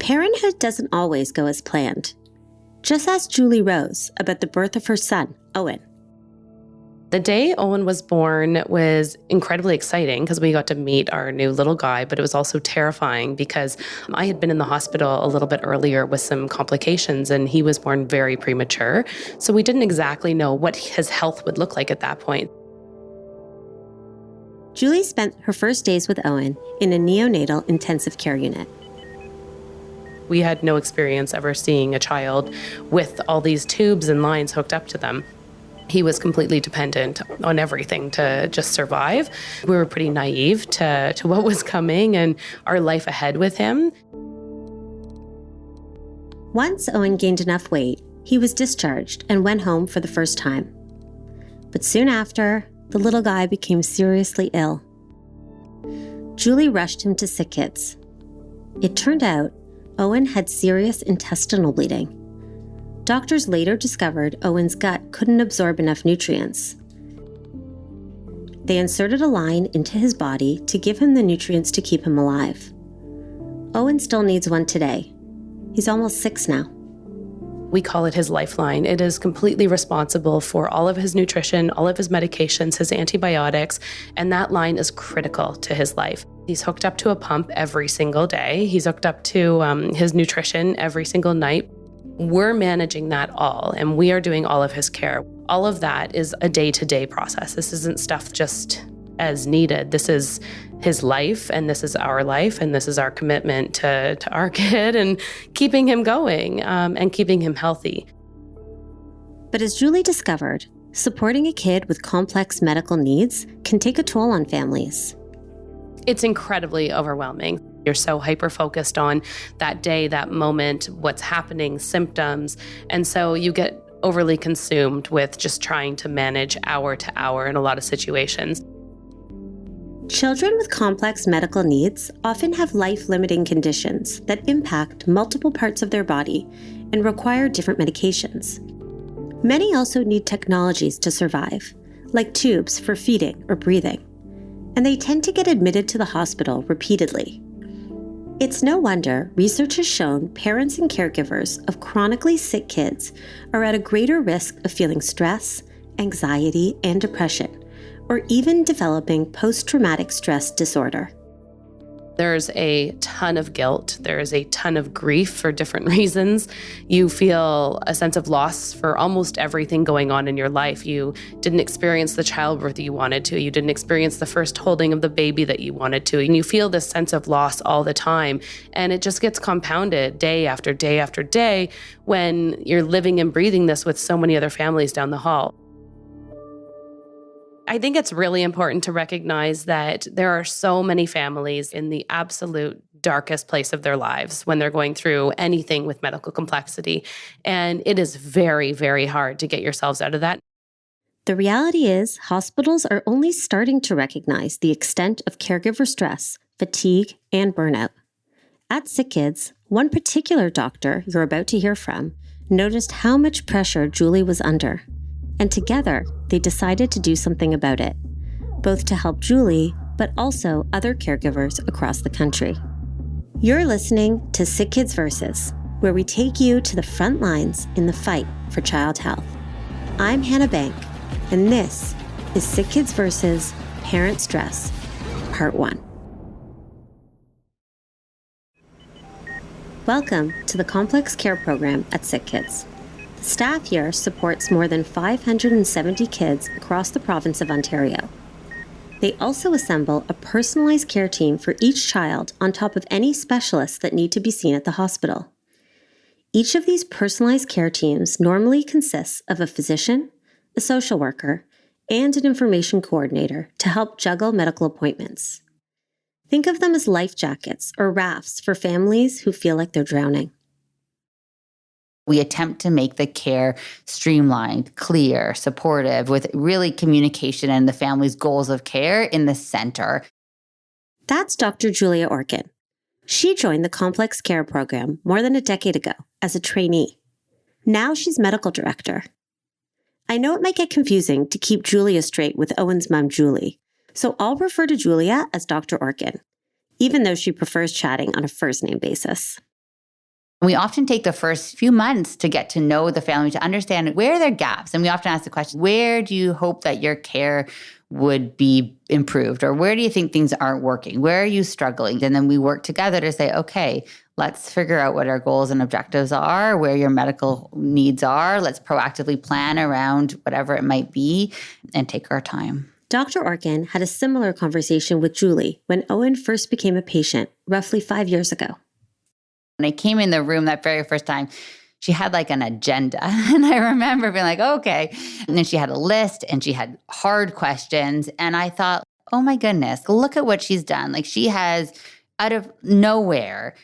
Parenthood doesn't always go as planned. Just ask Julie Rose about the birth of her son, Owen. The day Owen was born was incredibly exciting because we got to meet our new little guy, but it was also terrifying because I had been in the hospital a little bit earlier with some complications, and he was born very premature. So we didn't exactly know what his health would look like at that point. Julie spent her first days with Owen in a neonatal intensive care unit. We had no experience ever seeing a child with all these tubes and lines hooked up to them. He was completely dependent on everything to just survive. We were pretty naive to what was coming and our life ahead with him. Once Owen gained enough weight, he was discharged and went home for the first time. But soon after, the little guy became seriously ill. Julie rushed him to SickKids. It turned out Owen had serious intestinal bleeding. Doctors later discovered Owen's gut couldn't absorb enough nutrients. They inserted a line into his body to give him the nutrients to keep him alive. Owen still needs one today. He's almost 6 now. We call it his lifeline. It is completely responsible for all of his nutrition, all of his medications, his antibiotics, and that line is critical to his life. He's hooked up to a pump every single day. He's hooked up to his nutrition every single night. We're managing that all, and we are doing all of his care. All of that is a day-to-day process. This isn't stuff just as needed. This is his life, and this is our life, and this is our commitment to our kid and keeping him going and keeping him healthy. But as Julie discovered, supporting a kid with complex medical needs can take a toll on families. It's incredibly overwhelming. You're so hyper-focused on that day, that moment, what's happening, symptoms. And so you get overly consumed with just trying to manage hour to hour in a lot of situations. Children with complex medical needs often have life-limiting conditions that impact multiple parts of their body and require different medications. Many also need technologies to survive, like tubes for feeding or breathing, and they tend to get admitted to the hospital repeatedly. It's no wonder research has shown parents and caregivers of chronically sick kids are at a greater risk of feeling stress, anxiety, and depression, or even developing post-traumatic stress disorder. There's a ton of guilt. There is a ton of grief for different reasons. You feel a sense of loss for almost everything going on in your life. You didn't experience the childbirth that you wanted to. You didn't experience the first holding of the baby that you wanted to. And you feel this sense of loss all the time. And it just gets compounded day after day after day when you're living and breathing this with so many other families down the hall. I think it's really important to recognize that there are so many families in the absolute darkest place of their lives when they're going through anything with medical complexity. And it is very, very hard to get yourselves out of that. The reality is, hospitals are only starting to recognize the extent of caregiver stress, fatigue, and burnout. At SickKids, one particular doctor you're about to hear from noticed how much pressure Julie was under. And together, they decided to do something about it, both to help Julie, but also other caregivers across the country. You're listening to SickKids Versus, where we take you to the front lines in the fight for child health. I'm Hannah Bank, and this is SickKids Versus Parent Stress, Part 1. Welcome to the Complex Care Program at SickKids. The staff here supports more than 570 kids across the province of Ontario. They also assemble a personalized care team for each child on top of any specialists that need to be seen at the hospital. Each of these personalized care teams normally consists of a physician, a social worker, and an information coordinator to help juggle medical appointments. Think of them as life jackets or rafts for families who feel like they're drowning. We attempt to make the care streamlined, clear, supportive, with really communication and the family's goals of care in the center. That's Dr. Julia Orkin. She joined the Complex Care Program more than a decade ago as a trainee. Now she's medical director. I know it might get confusing to keep Julia straight with Owen's mom, Julie, so I'll refer to Julia as Dr. Orkin, even though she prefers chatting on a first-name basis. We often take the first few months to get to know the family, to understand where are their gaps. And we often ask the question, where do you hope that your care would be improved? Or where do you think things aren't working? Where are you struggling? And then we work together to say, okay, let's figure out what our goals and objectives are, where your medical needs are. Let's proactively plan around whatever it might be and take our time. Dr. Orkin had a similar conversation with Julie when Owen first became a patient roughly 5 years ago. When I came in the room that very first time, she had like an agenda. And I remember being like, okay. And then she had a list and she had hard questions. And I thought, oh my goodness, look at what she's done. Like she has, out of nowhere,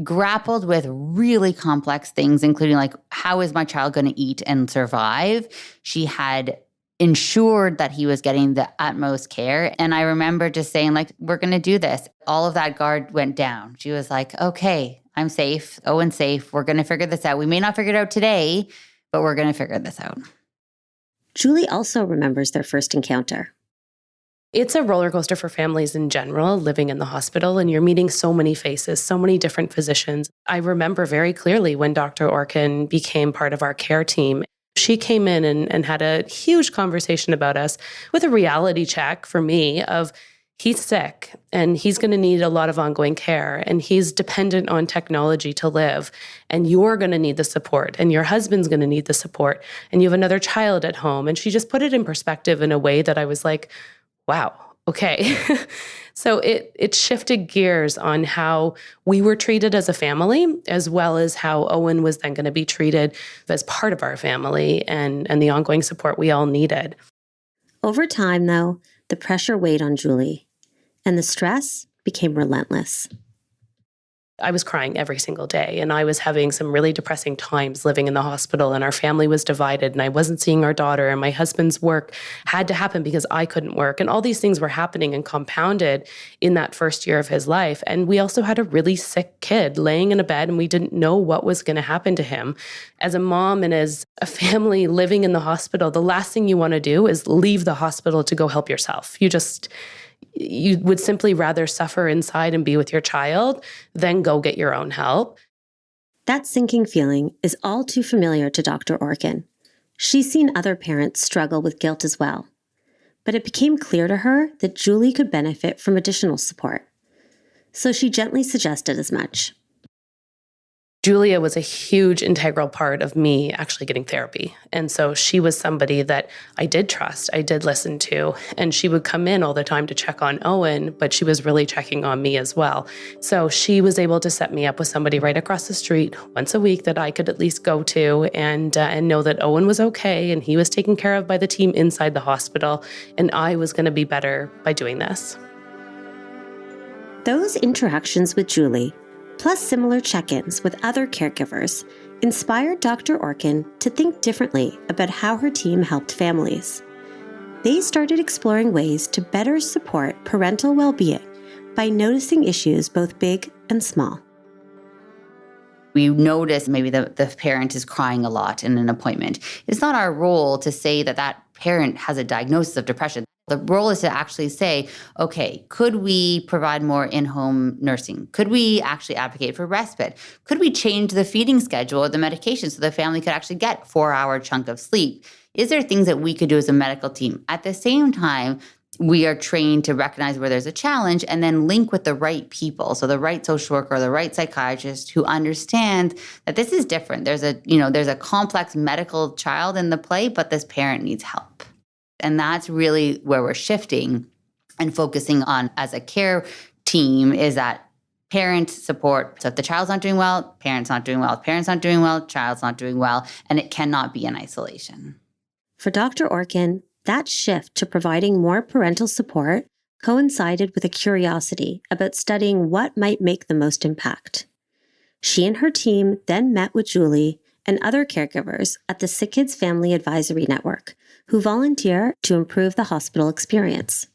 grappled with really complex things, including like, how is my child going to eat and survive? She had ensured that he was getting the utmost care. And I remember just saying like, we're going to do this. All of that guard went down. She was like, okay, I'm safe. Owen's safe. We're going to figure this out. We may not figure it out today, but we're going to figure this out. Julie also remembers their first encounter. It's a roller coaster for families in general, living in the hospital, and you're meeting so many faces, so many different physicians. I remember very clearly when Dr. Orkin became part of our care team. She came in and had a huge conversation about us with a reality check for me of, he's sick and he's going to need a lot of ongoing care and he's dependent on technology to live and you're going to need the support and your husband's going to need the support and you have another child at home. And she just put it in perspective in a way that I was like, wow, okay. So it shifted gears on how we were treated as a family, as well as how Owen was then going to be treated as part of our family and the ongoing support we all needed. Over time, though, the pressure weighed on Julie, and the stress became relentless. I was crying every single day, and I was having some really depressing times living in the hospital, and our family was divided, and I wasn't seeing our daughter, and my husband's work had to happen because I couldn't work, and all these things were happening and compounded in that first year of his life. And we also had a really sick kid laying in a bed, and we didn't know what was going to happen to him. As a mom and as a family living in the hospital, the last thing you want to do is leave the hospital to go help yourself. You would simply rather suffer inside and be with your child than go get your own help. That sinking feeling is all too familiar to Dr. Orkin. She's seen other parents struggle with guilt as well. But it became clear to her that Julie could benefit from additional support. So she gently suggested as much. Julia was a huge integral part of me actually getting therapy. And so she was somebody that I did trust, I did listen to, and she would come in all the time to check on Owen, but she was really checking on me as well. So she was able to set me up with somebody right across the street once a week that I could at least go to and know that Owen was okay and he was taken care of by the team inside the hospital, and I was going to be better by doing this. Those interactions with Julie, plus similar check-ins with other caregivers, inspired Dr. Orkin to think differently about how her team helped families. They started exploring ways to better support parental well-being by noticing issues both big and small. We notice maybe the parent is crying a lot in an appointment. It's not our role to say that that parent has a diagnosis of depression. The role is to actually say, okay, could we provide more in-home nursing? Could we actually advocate for respite? Could we change the feeding schedule or the medication so the family could actually get a 4-hour chunk of sleep? Is there things that we could do as a medical team? At the same time, we are trained to recognize where there's a challenge and then link with the right people. So the right social worker or the right psychiatrist who understand that this is different. There's a complex medical child in the play, but this parent needs help. And that's really where we're shifting and focusing on as a care team is that parent support. So if the child's not doing well, parent's not doing well. If parent's not doing well, child's not doing well. And it cannot be in isolation. For Dr. Orkin, that shift to providing more parental support coincided with a curiosity about studying what might make the most impact. She and her team then met with Julie and other caregivers at the SickKids Family Advisory Network, who volunteer to improve the hospital experience.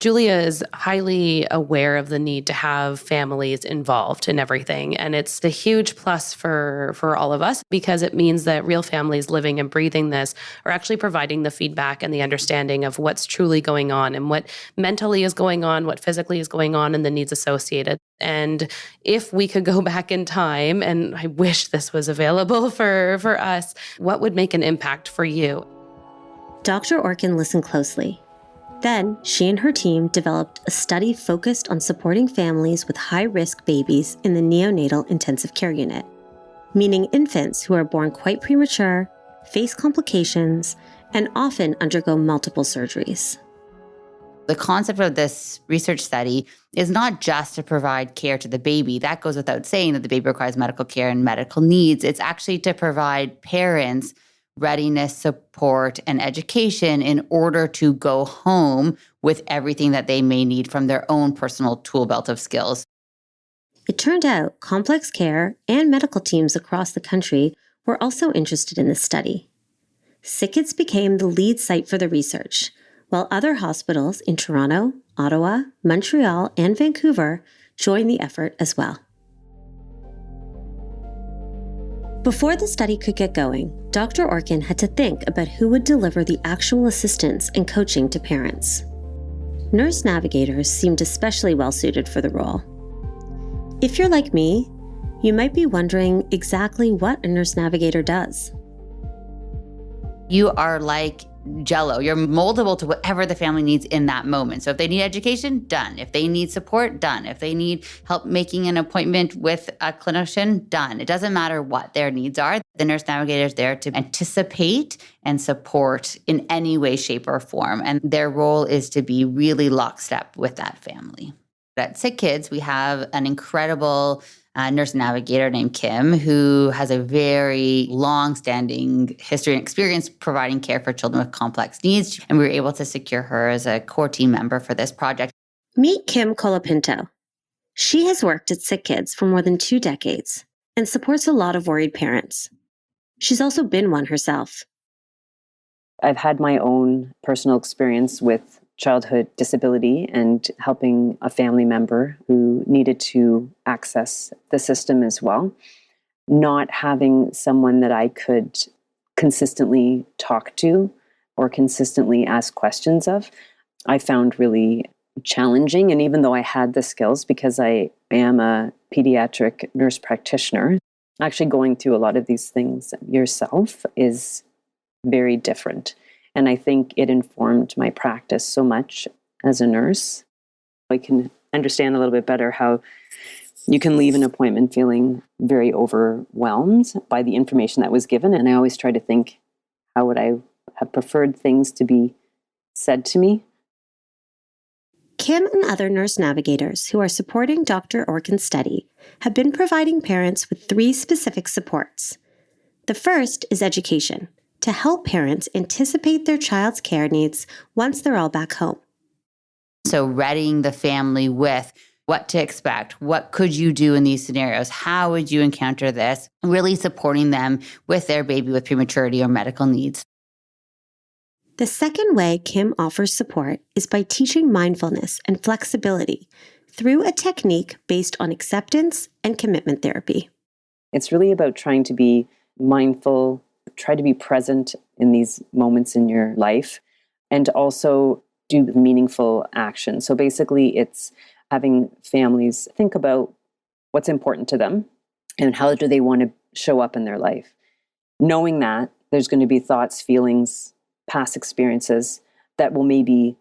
Julia is highly aware of the need to have families involved in everything. And it's a huge plus for all of us because it means that real families living and breathing this are actually providing the feedback and the understanding of what's truly going on and what mentally is going on, what physically is going on, and the needs associated. And if we could go back in time, and I wish this was available for us, what would make an impact for you? Dr. Orkin listened closely. Then, she and her team developed a study focused on supporting families with high-risk babies in the neonatal intensive care unit, meaning infants who are born quite premature, face complications, and often undergo multiple surgeries. The concept of this research study is not just to provide care to the baby. That goes without saying that the baby requires medical care and medical needs. It's actually to provide parents readiness, support, and education in order to go home with everything that they may need from their own personal tool belt of skills. It turned out complex care and medical teams across the country were also interested in this study. SickKids became the lead site for the research, while other hospitals in Toronto, Ottawa, Montreal, and Vancouver joined the effort as well. Before the study could get going, Dr. Orkin had to think about who would deliver the actual assistance and coaching to parents. Nurse navigators seemed especially well suited for the role. If you're like me, you might be wondering exactly what a nurse navigator does. You are like Jell-O. You're moldable to whatever the family needs in that moment. So if they need education, done. If they need support, done. If they need help making an appointment with a clinician, done. It doesn't matter what their needs are. The nurse navigator is there to anticipate and support in any way, shape, or form. And their role is to be really lockstep with that family. At SickKids, we have an incredible nurse navigator named Kim, who has a very long-standing history and experience providing care for children with complex needs. And we were able to secure her as a core team member for this project. Meet Kim Colapinto. She has worked at SickKids for more than 2 decades and supports a lot of worried parents. She's also been one herself. I've had my own personal experience with childhood disability and helping a family member who needed to access the system as well. Not having someone that I could consistently talk to or consistently ask questions of, I found really challenging. And even though I had the skills, because I am a pediatric nurse practitioner, actually going through a lot of these things yourself is very different. And I think it informed my practice so much as a nurse. I can understand a little bit better how you can leave an appointment feeling very overwhelmed by the information that was given. And I always try to think, how would I have preferred things to be said to me? Kim and other nurse navigators who are supporting Dr. Orkin's study have been providing parents with 3 specific supports. The first is education, to help parents anticipate their child's care needs once they're all back home. So readying the family with what to expect, what could you do in these scenarios, how would you encounter this, really supporting them with their baby with prematurity or medical needs. The second way Kim offers support is by teaching mindfulness and flexibility through a technique based on acceptance and commitment therapy. It's really about trying to be mindful, try to be present in these moments in your life, and also do meaningful action. So basically, it's having families think about what's important to them and how do they want to show up in their life. Knowing that there's going to be thoughts, feelings, past experiences that will maybe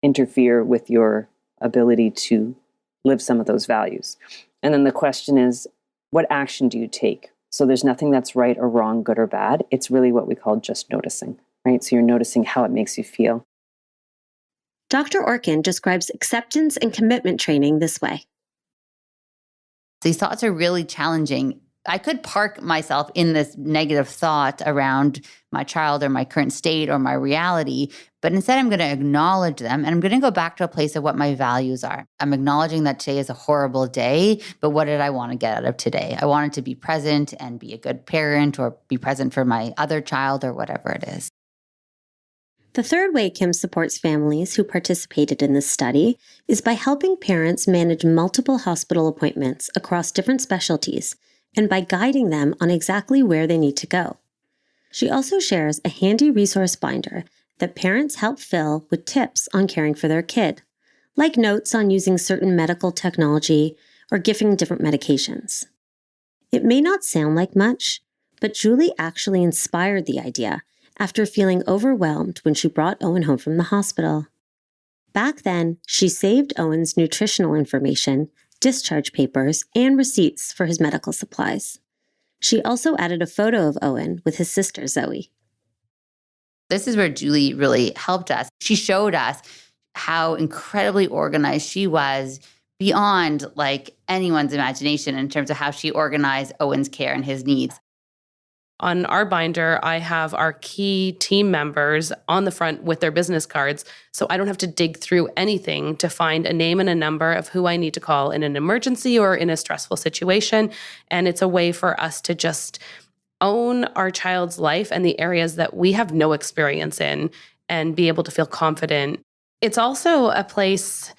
interfere with your ability to live some of those values. And then the question is, what action do you take? So there's nothing that's right or wrong, good or bad. It's really what we call just noticing, right? So you're noticing how it makes you feel. Dr. Orkin describes acceptance and commitment training this way. These thoughts are really challenging. I could park myself in this negative thought around my child or my current state or my reality, but instead I'm going to acknowledge them and I'm going to go back to a place of what my values are. I'm acknowledging that today is a horrible day, but what did I want to get out of today? I wanted to be present and be a good parent or be present for my other child or whatever it is. The third way Kim supports families who participated in this study is by helping parents manage multiple hospital appointments across different specialties and by guiding them on exactly where they need to go. She also shares a handy resource binder that parents help fill with tips on caring for their kid, like notes on using certain medical technology or giving different medications. It may not sound like much, but Julie actually inspired the idea after feeling overwhelmed when she brought Owen home from the hospital. Back then, she saved Owen's nutritional information, discharge papers, and receipts for his medical supplies. She also added a photo of Owen with his sister, Zoe. This is where Julie really helped us. She showed us how incredibly organized she was beyond anyone's imagination in terms of how she organized Owen's care and his needs. On our binder, I have our key team members on the front with their business cards, so I don't have to dig through anything to find a name and a number of who I need to call in an emergency or in a stressful situation. And it's a way for us to just own our child's life and the areas that we have no experience in and be able to feel confident. It's also a place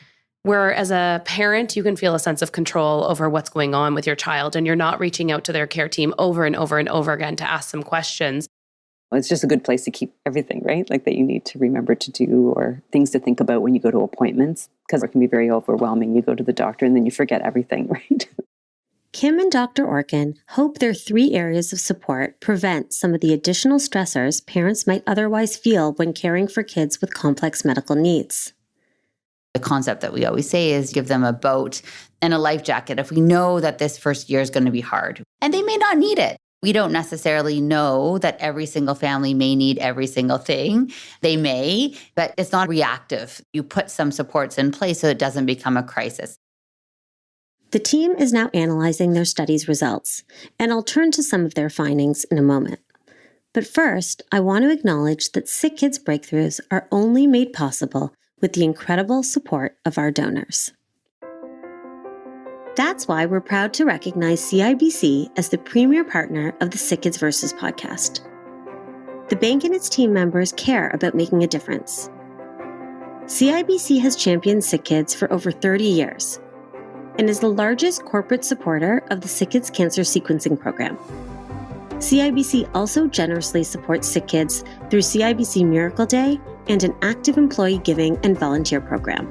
where, as a parent, you can feel a sense of control over what's going on with your child, and you're not reaching out to their care team over and over and over again to ask some questions. It's just a good place to keep everything, right? That you need to remember to do, or things to think about when you go to appointments, because it can be very overwhelming. You go to the doctor and then you forget everything, right? Kim and Dr. Orkin hope their 3 areas of support prevent some of the additional stressors parents might otherwise feel when caring for kids with complex medical needs. The concept that we always say is give them a boat and a life jacket if we know that this first year is going to be hard. And they may not need it. We don't necessarily know that every single family may need every single thing. They may, but it's not reactive. You put some supports in place so it doesn't become a crisis. The team is now analyzing their study's results, and I'll turn to some of their findings in a moment. But first, I want to acknowledge that SickKids breakthroughs are only made possible with the incredible support of our donors. That's why we're proud to recognize CIBC as the premier partner of the SickKids Versus podcast. The bank and its team members care about making a difference. CIBC has championed SickKids for over 30 years and is the largest corporate supporter of the SickKids Cancer Sequencing Program. CIBC also generously supports SickKids through CIBC Miracle Day and an active employee giving and volunteer program.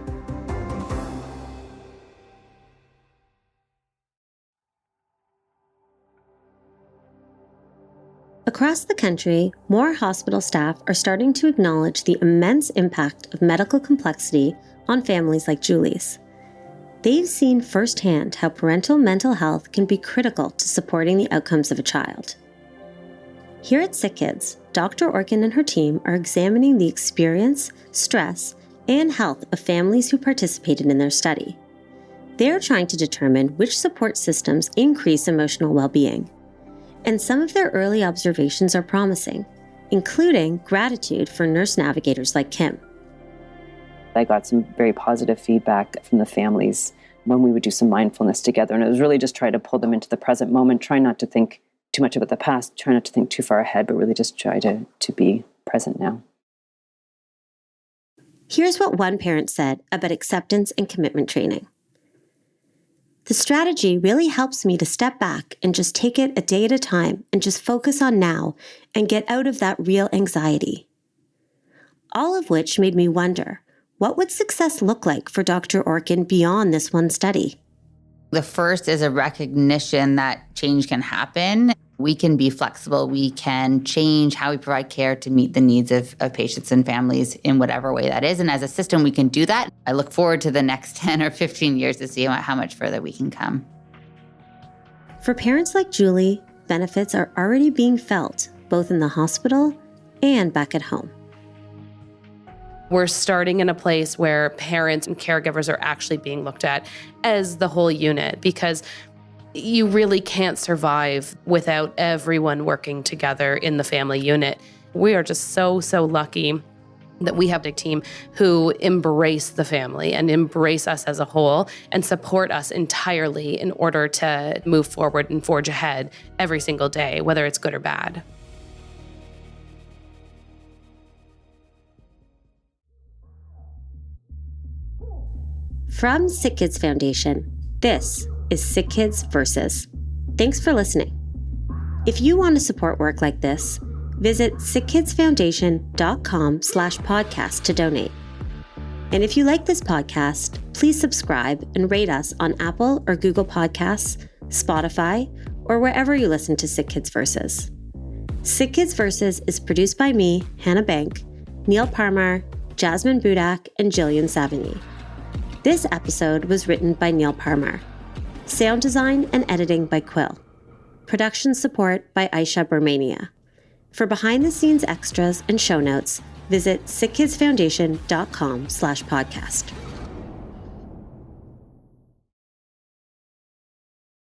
Across the country, more hospital staff are starting to acknowledge the immense impact of medical complexity on families like Julie's. They've seen firsthand how parental mental health can be critical to supporting the outcomes of a child. Here at SickKids, Dr. Orkin and her team are examining the experience, stress, and health of families who participated in their study. They are trying to determine which support systems increase emotional well-being. And some of their early observations are promising, including gratitude for nurse navigators like Kim. I got some very positive feedback from the families when we would do some mindfulness together. And it was really just try to pull them into the present moment, try not to think too much about the past, try not to think too far ahead, but really just try to be present now. Here's what one parent said about acceptance and commitment training. The strategy really helps me to step back and just take it a day at a time and just focus on now and get out of that real anxiety. All of which made me wonder, what would success look like for Dr. Orkin beyond this one study? The first is a recognition that change can happen. We can be flexible. We can change how we provide care to meet the needs of patients and families in whatever way that is. And as a system, we can do that. I look forward to the next 10 or 15 years to see how much further we can come. For parents like Julie, benefits are already being felt, both in the hospital and back at home. We're starting in a place where parents and caregivers are actually being looked at as the whole unit, because you really can't survive without everyone working together in the family unit. We are just so lucky that we have a team who embrace the family and embrace us as a whole and support us entirely in order to move forward and forge ahead every single day, whether it's good or bad. From SickKids Foundation, this is SickKids Versus. Thanks for listening. If you want to support work like this, visit sickkidsfoundation.com/podcast to donate. And if you like this podcast, please subscribe and rate us on Apple or Google Podcasts, Spotify, or wherever you listen to SickKids Versus. SickKids Versus is produced by me, Hannah Bank, Neil Parmar, Jasmine Budak, and Jillian Savigny. This episode was written by Neil Parmar. Sound design and editing by Quill. Production support by Aisha Burmania. For behind-the-scenes extras and show notes, visit sickkidsfoundation.com/podcast.